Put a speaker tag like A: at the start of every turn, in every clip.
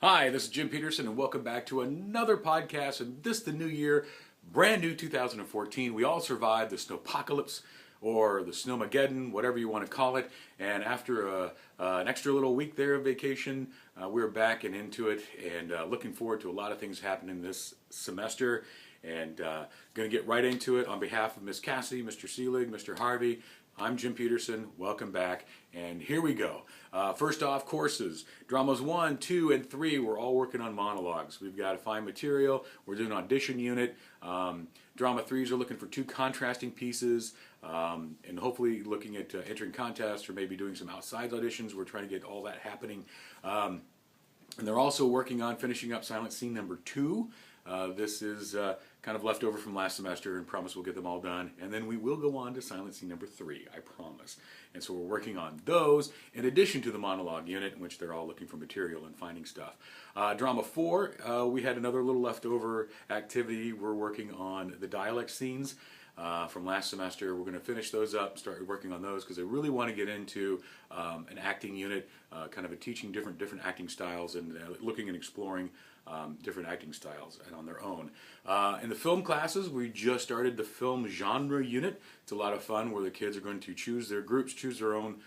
A: Hi, this is Jim Peterson, and welcome back to another podcast. And this, the new year, brand new 2014. We all survived the snowpocalypse or the snowmageddon, whatever you want to call it. And after an extra little week there of vacation, we're back and into it, and looking forward to a lot of things happening this semester. And going to get right into it on behalf of Miss Cassidy, Mr. Seelig, Mr. Harvey. I'm Jim Peterson. Welcome back, and here we go. First off, courses. Dramas 1, 2, and 3, we're all working on monologues. We've got to find material. We're doing an audition unit. Drama 3s are looking for 2 contrasting pieces, and hopefully looking at entering contests or maybe doing some outside auditions. We're trying to get all that happening. And they're also working on finishing up silent scene number 2. This is kind of left over from last semester, and promise we'll get them all done. And then we will go on to silent scene number 3, I promise. And so we're working on those in addition to the monologue unit, in which they're all looking for material and finding stuff. Drama 4, we had another little leftover activity. We're working on the dialect scenes from last semester. We're going to finish those up, start working on those, because I really want to get into an acting unit, kind of a teaching different acting styles, and looking and exploring different acting styles and on their own. In the film classes, we just started the film genre unit. It's a lot of fun, where the kids are going to choose their groups, choose their own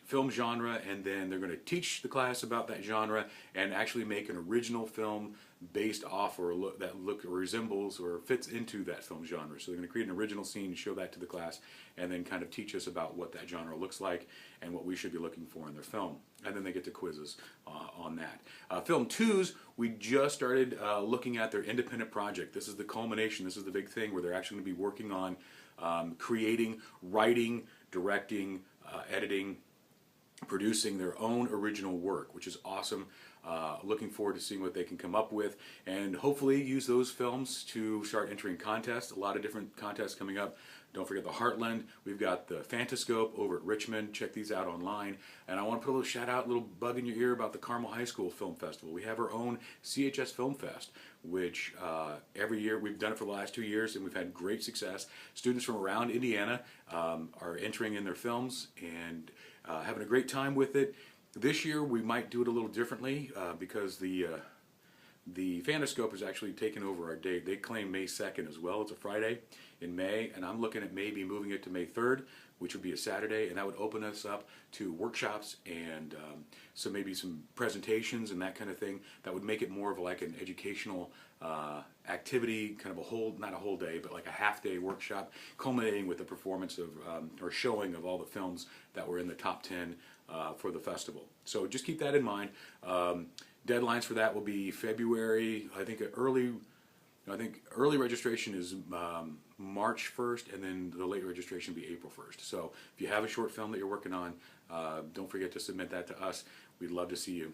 A: film genre, and then they're going to teach the class about that genre and actually make an original film based off or that resembles or fits into that film genre. So they're going to create an original scene, show that to the class, and then kind of teach us about what that genre looks like and what we should be looking for in their film. And then they get to quizzes on that. Film 2s, we just started looking at their independent project. This is the culmination, this is the big thing, where they're actually going to be working on creating, writing, directing, editing, producing their own original work, which is awesome. Looking forward to seeing what they can come up with, and hopefully use those films to start entering contests. A lot of different contests coming up. Don't forget the Heartland. We've got the Fantascope over at Richmond. Check these out online. And I want to put a little shout out, a little bug in your ear about the Carmel High School Film Festival. We have our own CHS Film Fest, which every year, we've done it for the last 2 years, and we've had great success. Students from around Indiana are entering in their films and having a great time with it. This year we might do it a little differently because the Fantascope is actually taking over our date. They claim May 2nd as well. It's a Friday in May, and I'm looking at maybe moving it to May 3rd, which would be a Saturday, and that would open us up to workshops and maybe some presentations and that kind of thing. That would make it more of like an educational activity, kind of a whole, not a whole day, but like a half-day workshop, culminating with the performance of or showing of all the films that were in the top 10 for the festival. So just keep that in mind. Deadlines for that will be February. I think early registration is March 1st, and then the late registration will be April 1st. So if you have a short film that you're working on, don't forget to submit that to us. We'd love to see you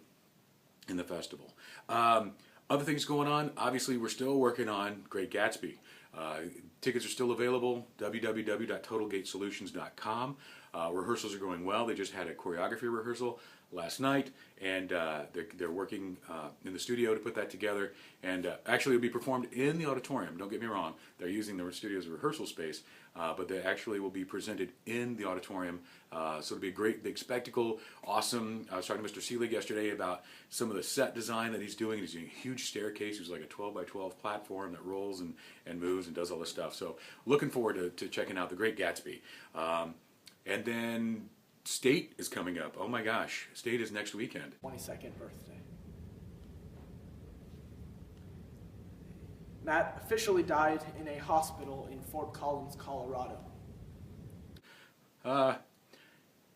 A: in the festival. Other things going on, obviously we're still working on Great Gatsby. Tickets are still available, www.totalgatesolutions.com. Rehearsals are going well. They just had a choreography rehearsal last night, and they're working in the studio to put that together. And actually, it'll be performed in the auditorium. Don't get me wrong; they're using the studio as a rehearsal space, but they actually will be presented in the auditorium. So it'll be a great big spectacle. Awesome. I was talking to Mr. Seelig yesterday about some of the set design that he's doing. He's doing a huge staircase. It's like a 12 by 12 platform that rolls and moves and does all this stuff. So looking forward to checking out The Great Gatsby. And then State is coming up. Oh my gosh, State is next weekend.
B: 22nd birthday. Matt officially died in a hospital in Fort Collins, Colorado.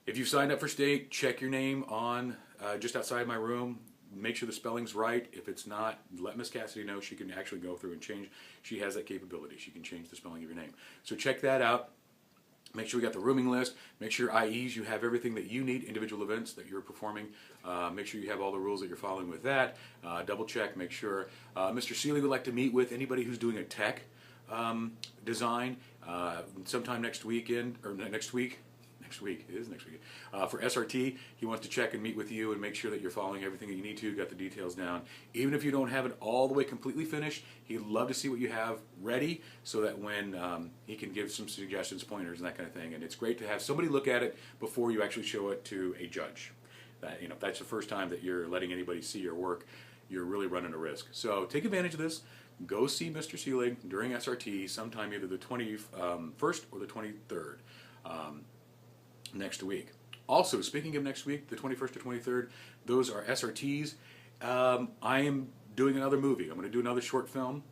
A: If you've signed up for State, check your name on just outside my room. Make sure the spelling's right. If it's not, let Miss Cassidy know. She can actually go through and change. She has that capability. She can change the spelling of your name. So check that out. Make sure we got the rooming list. Make sure IEs, you have everything that you need, individual events that you're performing. Make sure you have all the rules that you're following with that. Double check, make sure. Mr. Seelig would like to meet with anybody who's doing a tech design sometime next weekend, or next week. Next week, it is next week. For SRT, he wants to check and meet with you and make sure that you're following everything that you need to, got the details down. Even if you don't have it all the way completely finished, he'd love to see what you have ready so that when he can give some suggestions, pointers, and that kind of thing. And it's great to have somebody look at it before you actually show it to a judge. that, if that's the first time that you're letting anybody see your work, you're really running a risk. So take advantage of this. Go see Mr. Seelig during SRT sometime either the 21st or the 23rd next week. Also, speaking of next week, the 21st or 23rd, those are SRTs. I am doing another movie. I'm going to do another short film.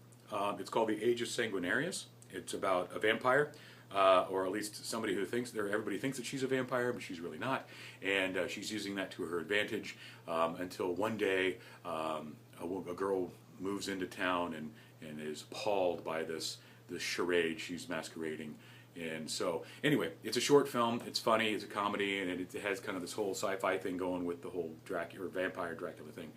A: It's called The Age of Sanguinarius. It's about a vampire, or at least somebody who thinks everybody thinks that she's a vampire, but she's really not. And she's using that to her advantage until one day a girl moves into town and is appalled by this charade she's masquerading. And so, anyway, it's a short film. It's funny. It's a comedy, and it has kind of this whole sci-fi thing going with the whole Dracula or vampire Dracula thing.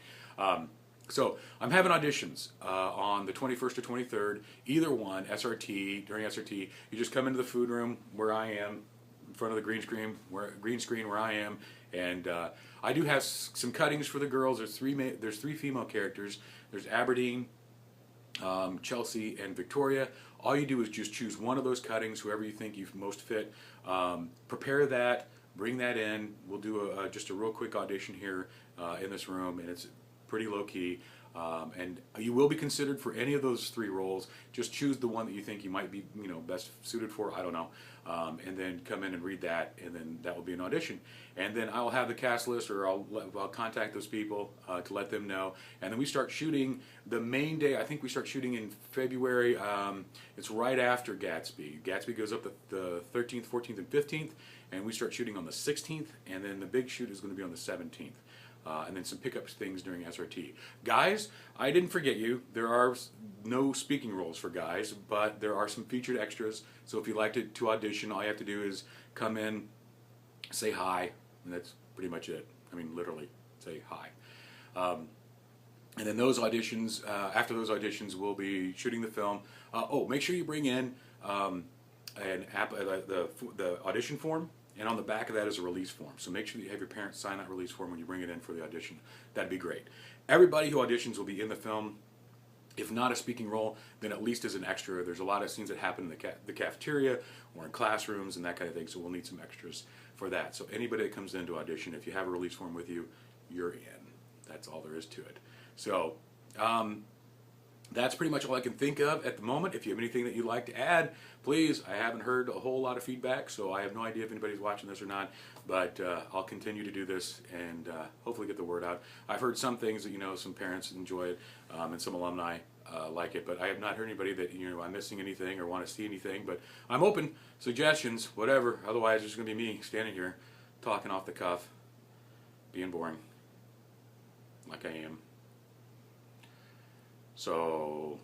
A: So I'm having auditions on the 21st or 23rd. Either one, SRT, during SRT, you just come into the food room where I am, in front of the green screen where I am, and I do have some cuttings for the girls. There's three female characters. There's Aberdeen, Chelsea, and Victoria. All you do is just choose one of those cuttings, whoever you think you most fit. Prepare that, bring that in. We'll do just a real quick audition here in this room, and it's pretty low key. And you will be considered for any of those three roles. Just choose the one that you think you might be, best suited for. I don't know. And then come in and read that, and then that will be an audition. And then I'll have the cast list, or I'll contact those people to let them know. And then we start shooting the main day. I think we start shooting in February. It's right after Gatsby. Gatsby goes up the 13th, 14th, and 15th, and we start shooting on the 16th. And then the big shoot is going to be on the 17th. And then some pickup things during SRT. Guys, I didn't forget you. There are no speaking roles for guys, but there are some featured extras. So if you'd like to audition, all you have to do is come in, say hi, and that's pretty much it. I mean, literally, say hi. And then those auditions, after those auditions, we'll be shooting the film. Make sure you bring in the audition form. And on the back of that is a release form. So make sure that you have your parents sign that release form when you bring it in for the audition. That'd be great. Everybody who auditions will be in the film. If not a speaking role, then at least as an extra. There's a lot of scenes that happen in the cafeteria or in classrooms and that kind of thing, so we'll need some extras for that. So anybody that comes in to audition, if you have a release form with you, you're in. That's all there is to it. So that's pretty much all I can think of at the moment. If you have anything that you'd like to add, please. I haven't heard a whole lot of feedback, so I have no idea if anybody's watching this or not, but I'll continue to do this and hopefully get the word out. I've heard some things that, some parents enjoy it and some alumni like it, but I have not heard anybody that, I'm missing anything or want to see anything, but I'm open. Suggestions, whatever. Otherwise, it's going to be me standing here talking off the cuff, being boring, like I am. So,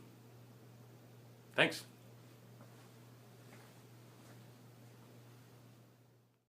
A: thanks.